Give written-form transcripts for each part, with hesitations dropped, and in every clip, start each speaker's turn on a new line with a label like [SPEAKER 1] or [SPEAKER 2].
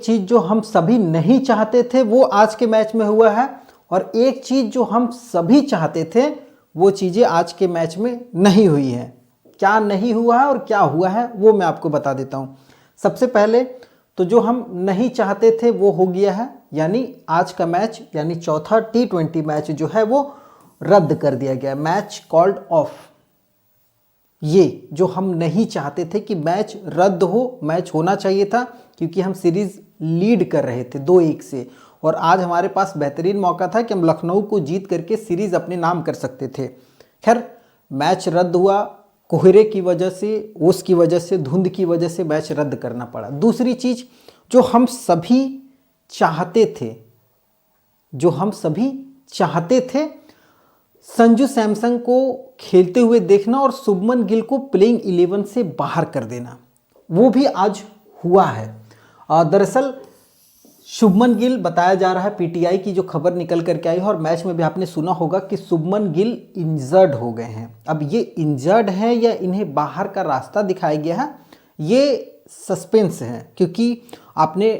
[SPEAKER 1] चीज़ जो हम सभी नहीं चाहते थे वो आज के मैच में हुआ है, और एक चीज़ जो हम सभी चाहते थे वो चीज़ें आज के मैच में नहीं हुई है। क्या नहीं हुआ है और क्या हुआ है वो मैं आपको बता देता हूँ। सबसे पहले तो जो हम नहीं चाहते थे वो हो गया है, यानी आज का मैच यानी चौथा T20 मैच जो है वो रद्द कर दिया गया, मैच कॉल्ड ऑफ। ये जो हम नहीं चाहते थे कि मैच रद्द हो, मैच होना चाहिए था, क्योंकि हम सीरीज लीड कर रहे थे 2-1 से, और आज हमारे पास बेहतरीन मौका था कि हम लखनऊ को जीत करके सीरीज अपने नाम कर सकते थे। खैर मैच रद्द हुआ, कोहरे की वजह से, ओस की वजह से, धुंध की वजह से मैच रद्द करना पड़ा। दूसरी चीज़ जो हम सभी चाहते थे, संजू सैमसन को खेलते हुए देखना और शुभमन गिल को प्लेइंग 11 से बाहर कर देना, वो भी आज हुआ है। दरअसल शुभमन गिल, बताया जा रहा है, पीटीआई की जो खबर निकल करके आई है और मैच में भी आपने सुना होगा कि शुभमन गिल इंजर्ड हो गए हैं। अब ये इंजर्ड है या इन्हें बाहर का रास्ता दिखाया गया है, ये सस्पेंस है, क्योंकि आपने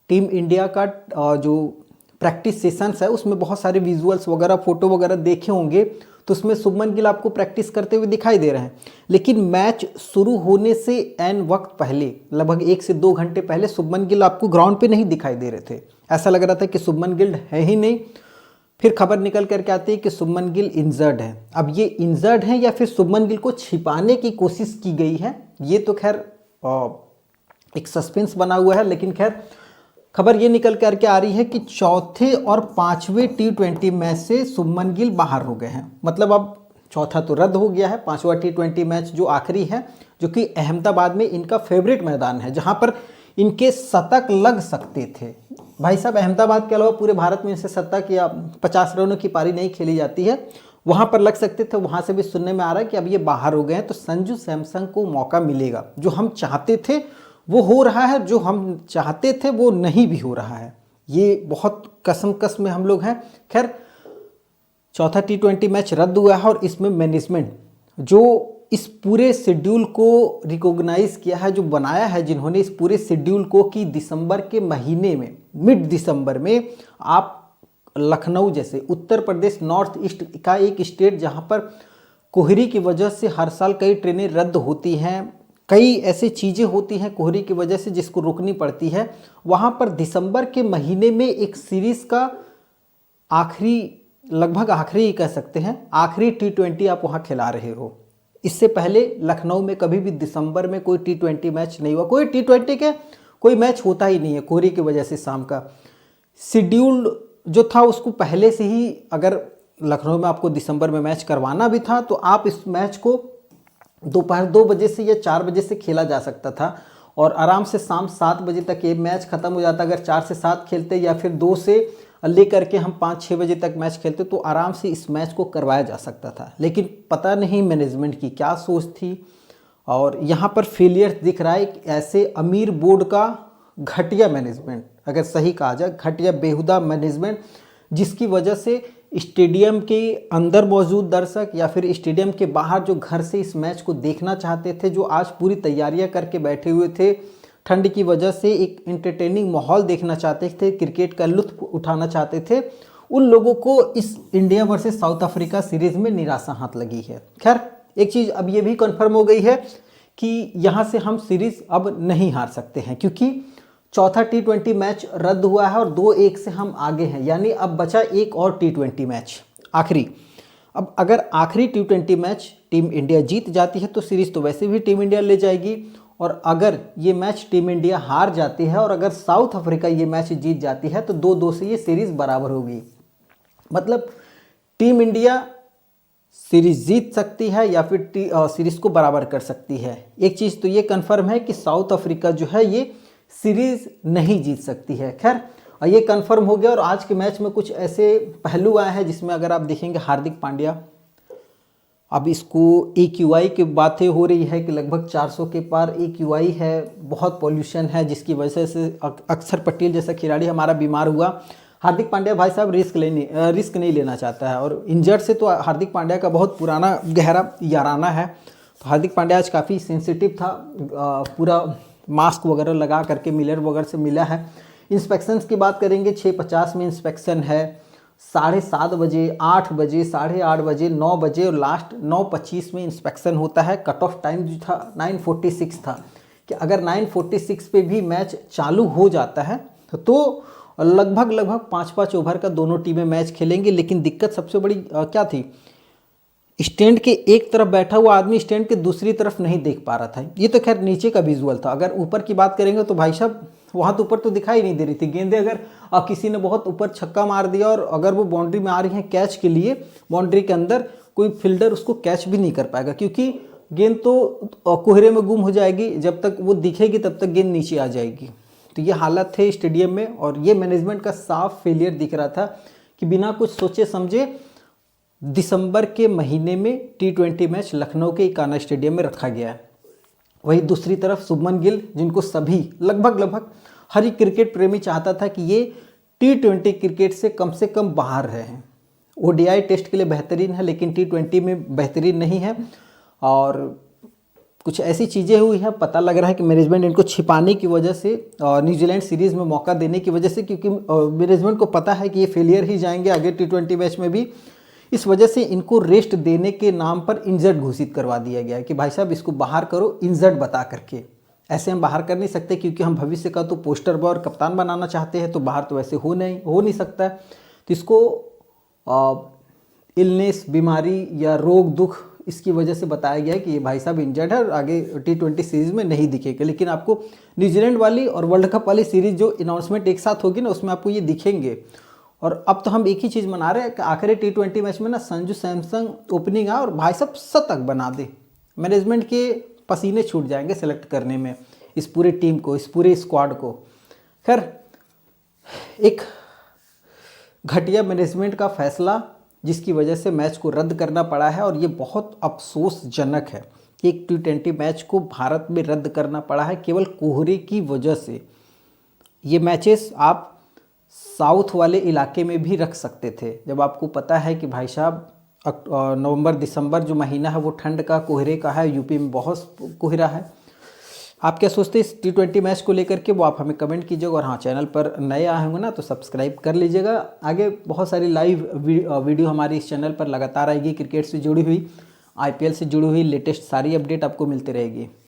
[SPEAKER 1] टीम इंडिया का जो प्रैक्टिस सेशंस है उसमें बहुत सारे विजुअल्स वगैरह, फोटो वगैरह देखे होंगे, तो उसमें शुभमन गिल आपको प्रैक्टिस करते हुए दिखाई दे रहे हैं। लेकिन मैच शुरू होने से एन वक्त पहले, लगभग 1 से 2 घंटे पहले, शुभमन गिल आपको ग्राउंड पे नहीं दिखाई दे रहे थे। ऐसा लग रहा था कि शुभमन गिल है ही नहीं। फिर खबर निकल करके आती है कि शुभमन गिल इंजर्ड है। अब ये इंजर्ड है या फिर शुभमन गिल को छिपाने की कोशिश की गई है, ये तो खैर एक सस्पेंस बना हुआ है। लेकिन खैर खबर ये निकल करके आ रही है कि चौथे और 5वें T20 मैच से शुभमन गिल बाहर हो गए हैं। मतलब अब चौथा तो रद्द हो गया है, 5वां T20 मैच जो आखिरी है, जो कि अहमदाबाद में इनका फेवरेट मैदान है, जहां पर इनके शतक लग सकते थे। भाई साहब, अहमदाबाद के अलावा पूरे भारत में इनसे शतक या 50 रनों की पारी नहीं खेली जाती है, वहां पर लग सकते थे। वहां से भी सुनने में आ रहा है कि अब ये बाहर हो गए हैं, तो संजू सैमसन को मौका मिलेगा। जो हम चाहते थे वो हो रहा है, जो हम चाहते थे वो नहीं भी हो रहा है। ये बहुत कसम में हम लोग हैं। खैर चौथा T20 मैच रद्द हुआ है और इसमें मैनेजमेंट जो इस पूरे शेड्यूल को रिकॉग्नाइज किया है, जो बनाया है, जिन्होंने इस पूरे शेड्यूल को, कि दिसंबर के महीने में, मिड दिसंबर में आप लखनऊ जैसे उत्तर प्रदेश नॉर्थ ईस्ट का एक स्टेट जहां पर कोहरे की वजह से हर साल कई ट्रेनें रद्द होती हैं, कई ऐसी चीज़ें होती हैं कोहरे की वजह से जिसको रोकनी पड़ती है, वहाँ पर दिसंबर के महीने में एक सीरीज़ का आखिरी, लगभग आखिरी ही कह सकते हैं, आखिरी T20 आप वहाँ खिला रहे हो। इससे पहले लखनऊ में कभी भी दिसंबर में कोई T20 मैच नहीं हुआ। कोई T20 के कोई मैच होता ही नहीं है कोहरे की वजह से। शाम का शेड्यूल जो था उसको पहले से ही, अगर लखनऊ में आपको दिसंबर में मैच करवाना भी था तो आप इस मैच को दोपहर 2 बजे से या 4 बजे से खेला जा सकता था, और आराम से शाम 7 बजे तक ये मैच ख़त्म हो जाता। अगर 4 से 7 खेलते या फिर 2 से लेकर के हम 5-6 बजे तक मैच खेलते तो आराम से इस मैच को करवाया जा सकता था। लेकिन पता नहीं मैनेजमेंट की क्या सोच थी, और यहाँ पर फेलियर दिख रहा है ऐसे अमीर बोर्ड का घटिया मैनेजमेंट, अगर सही कहा जाए, घटिया बेहुदा मैनेजमेंट, जिसकी वजह से स्टेडियम के अंदर मौजूद दर्शक या फिर स्टेडियम के बाहर जो घर से इस मैच को देखना चाहते थे, जो आज पूरी तैयारियां करके बैठे हुए थे, ठंड की वजह से एक एंटरटेनिंग माहौल देखना चाहते थे, क्रिकेट का लुत्फ उठाना चाहते थे, उन लोगों को इस India versus south Africa series में निराशा हाथ लगी है। खैर एक चीज़ अब ये भी कन्फर्म हो गई है कि यहाँ से हम सीरीज अब नहीं हार सकते हैं, क्योंकि चौथा T20 मैच रद्द हुआ है और 2-1 से हम आगे हैं। यानी अब बचा एक और T20 मैच आखिरी। अब अगर आखिरी T20 मैच टीम इंडिया जीत जाती है तो सीरीज तो वैसे भी टीम इंडिया ले जाएगी, और अगर ये मैच टीम इंडिया हार जाती है और अगर साउथ अफ्रीका ये मैच जीत जाती है तो 2-2 से ये सीरीज बराबर होगी। मतलब टीम इंडिया सीरीज जीत सकती है या फिर सीरीज को बराबर कर सकती है। एक चीज़ तो ये कन्फर्म है कि साउथ अफ्रीका जो है ये सीरीज नहीं जीत सकती है। खैर ये कंफर्म हो गया। और आज के मैच में कुछ ऐसे पहलू आए हैं जिसमें अगर आप देखेंगे हार्दिक पांड्या, अब इसको AQI की बातें हो रही है कि लगभग 400 के पार AQI है, बहुत पॉल्यूशन है, जिसकी वजह से अक्षर पटेल जैसा खिलाड़ी हमारा बीमार हुआ। हार्दिक पांड्या भाई साहब रिस्क नहीं लेना चाहता है, और इंजर्ड से तो हार्दिक पांड्या का बहुत पुराना गहरा याराना है। तो हार्दिक पांड्या आज काफ़ी सेंसिटिव था, पूरा मास्क वगैरह लगा करके मिलर वगैरह से मिला है। इंस्पेक्शंस की बात करेंगे 6:50 में इंस्पेक्शन है, 7:30 बजे, 8 बजे, 8:30 बजे, 9 बजे और लास्ट 9:25 में इंस्पेक्शन होता है। कट ऑफ टाइम जो था 9:46 था कि अगर 9:46 पे भी मैच चालू हो जाता है तो लगभग 5-5 ओवर का दोनों टीमें मैच खेलेंगे। लेकिन दिक्कत सबसे बड़ी क्या थी, स्टैंड के एक तरफ बैठा हुआ आदमी स्टैंड के दूसरी तरफ नहीं देख पा रहा था। ये तो खैर नीचे का विजुअल था, अगर ऊपर की बात करेंगे तो भाई साहब वहाँ तो ऊपर तो दिखाई नहीं दे रही थी गेंदें। अगर किसी ने बहुत ऊपर छक्का मार दिया और अगर वो बाउंड्री में आ रही है कैच के लिए, बाउंड्री के अंदर कोई फील्डर उसको कैच भी नहीं कर पाएगा, क्योंकि गेंद तो कोहरे में गुम हो जाएगी, जब तक वो दिखेगी तब तक गेंद नीचे आ जाएगी। तो ये हालत थे स्टेडियम में और ये मैनेजमेंट का साफ फेलियर दिख रहा था कि बिना कुछ सोचे समझे दिसंबर के महीने में T20 मैच लखनऊ के इकाना स्टेडियम में रखा गया है। वहीं दूसरी तरफ शुभमन गिल, जिनको सभी लगभग हर एक क्रिकेट प्रेमी चाहता था कि ये T20 क्रिकेट से कम बाहर रहे हैं। ODI टेस्ट के लिए बेहतरीन है लेकिन T20 में बेहतरीन नहीं है और कुछ ऐसी चीज़ें हुई हैं, पता लग रहा है कि मैनेजमेंट इनको छिपाने की वजह से और न्यूजीलैंड सीरीज़ में मौका देने की वजह से, क्योंकि मैनेजमेंट को पता है कि ये फेलियर ही जाएंगे आगे T20 मैच में भी, इस वजह से इनको रेस्ट देने के नाम पर इंजर्ड घोषित करवा दिया गया है कि भाई साहब इसको बाहर करो इंजर्ड बता करके। ऐसे हम बाहर कर नहीं सकते क्योंकि हम भविष्य का तो पोस्टर बॉय और कप्तान बनाना चाहते हैं, तो बाहर तो ऐसे हो नहीं सकता है। तो इसको इलनेस, बीमारी या रोग दुख इसकी वजह से बताया गया है कि ये भाई साहब इंजर्ड है और आगे T20 सीरीज़ में नहीं दिखेगा। लेकिन आपको न्यूजीलैंड वाली और वर्ल्ड कप वाली सीरीज़ जो अनाउंसमेंट एक साथ होगी ना, उसमें आपको ये दिखेंगे। और अब तो हम एक ही चीज़ मना रहे हैं कि आखिरी T20 मैच में ना संजू सैमसन ओपनिंग आ और भाई साहब शतक बना दे। मैनेजमेंट के पसीने छूट जाएंगे सेलेक्ट करने में इस पूरे टीम को, इस पूरे स्क्वाड को। खैर, एक घटिया मैनेजमेंट का फैसला जिसकी वजह से मैच को रद्द करना पड़ा है और ये बहुत अफसोसजनक है कि एक T20 मैच को भारत में रद्द करना पड़ा है केवल कोहरे की वजह से। ये मैचेस आप साउथ वाले इलाके में भी रख सकते थे, जब आपको पता है कि भाई साहब नवंबर दिसंबर जो महीना है वो ठंड का, कोहरे का है, यूपी में बहुत कोहरा है। आप क्या सोचते हैं इस T20 मैच को लेकर के, वो आप हमें कमेंट कीजिएगा। और हाँ, चैनल पर नए आए होंगे ना तो सब्सक्राइब कर लीजिएगा। आगे बहुत सारी लाइव वीडियो हमारी इस चैनल पर लगातार आएगी, क्रिकेट से जुड़ी हुई, IPL से जुड़ी हुई लेटेस्ट सारी अपडेट आपको मिलती रहेगी।